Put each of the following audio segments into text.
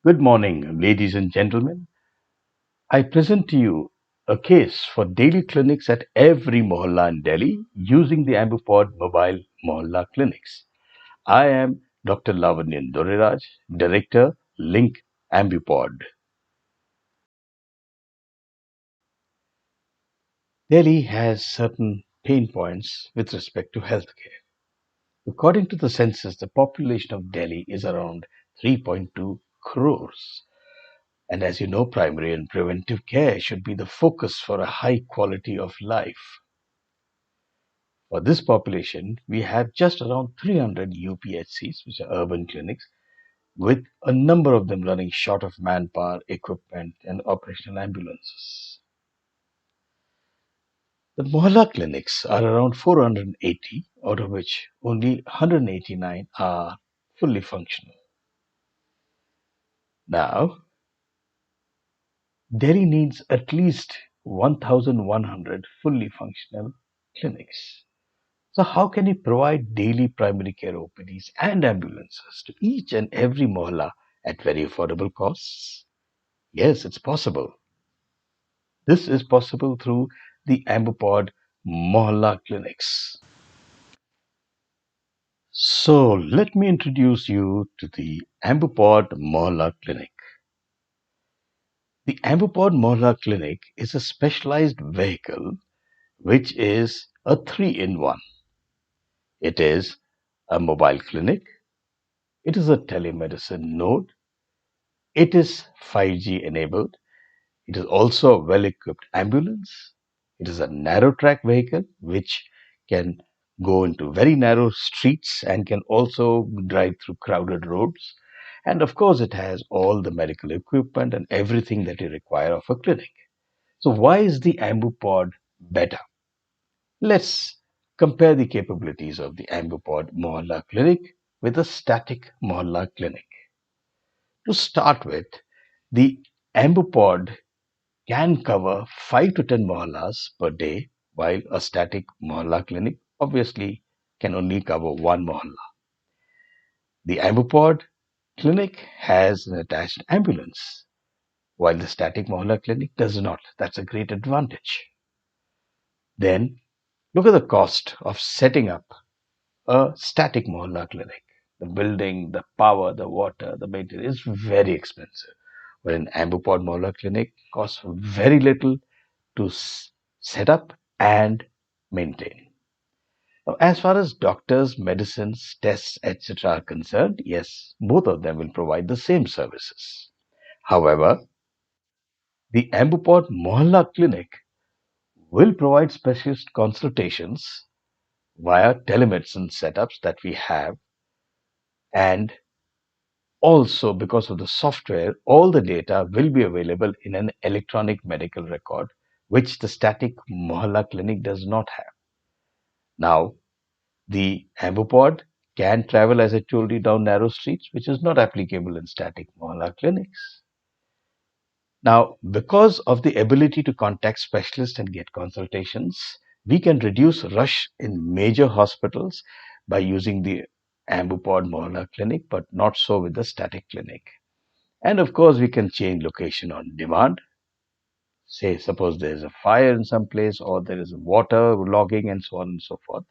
Good morning, ladies and gentlemen. I present to you a case for daily clinics at every mohalla in Delhi using the AmbuPod Mobile Mohalla clinics. I am Dr. Lavanyan Doriraj, Director, Link AmbuPod. Delhi has certain pain points with respect to healthcare. According to the census, the population of Delhi is around 3.2 crores. And as you know, primary and preventive care should be the focus for a high quality of life. For this population, we have just around 300 UPHCs, which are urban clinics, with a number of them running short of manpower, equipment, and operational ambulances. The Mohalla clinics are around 480, out of which only 189 are fully functional. Now, Delhi needs at least 1,100 fully functional clinics. So, how can we provide daily primary care OPDs and ambulances to each and every mohalla at very affordable costs? Yes, it's possible. This is possible through the AmbuPod Mohalla clinics. So, let me introduce you to the AmbuPod Mohalla clinic. The AmbuPod Mohalla clinic is a specialized vehicle which is a three in one. It is a mobile clinic, it is a telemedicine node, it is 5G enabled. It is also a well equipped ambulance. It is a narrow track vehicle which can go into very narrow streets and can also drive through crowded roads. And of course, it has all the medical equipment and everything that you require of a clinic. So, why is the AmbuPod better? Let's compare the capabilities of the AmbuPod Mohalla clinic with a static Mohalla clinic. To start with, the AmbuPod can cover 5 to 10 mohallas per day, while a static mohalla clinic obviously can only cover one mohalla. The AmbuPod clinic has an attached ambulance, while the static mohalla clinic does not. That's a great advantage. Then look at the cost of setting up a static mohalla clinic. The building, the power, the water, the maintenance is very expensive. But an AmbuPod mohalla clinic costs very little to set up and maintain. Now, as far as doctors, medicines, tests, etc. are concerned, yes, both of them will provide the same services. However, the AmbuPod Mohalla Clinic will provide specialist consultations via telemedicine setups that we have, and also because of the software, all the data will be available in an electronic medical record, which the static Mohalla Clinic does not have. Now, the AmbuPod can travel, as I told you, down narrow streets, which is not applicable in static mohalla clinics. Now, because of the ability to contact specialists and get consultations, we can reduce rush in major hospitals by using the AmbuPod mohalla clinic, but not so with the static clinic. And of course, we can change location on demand. Say, suppose there is a fire in some place, or there is water logging, and so on and so forth.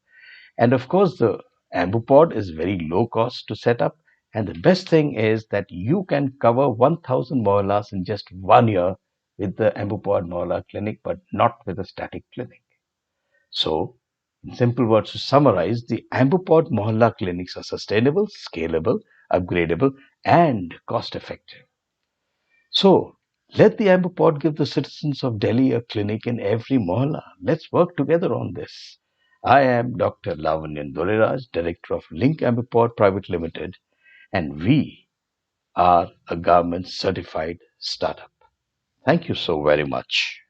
And of course, the AmbuPod is very low cost to set up. And the best thing is that you can cover 1,000 mohallas in just 1 year with the AmbuPod Mohalla clinic, but not with a static clinic. So, in simple words, to summarize, the AmbuPod Mohalla clinics are sustainable, scalable, upgradable, and cost effective. So, let the AmbuPod give the citizens of Delhi a clinic in every mohalla. Let's work together on this. I am Dr. Lavanyan Doriraj, Director of Link AmbuPod Private Limited, and we are a government certified startup. Thank you so very much.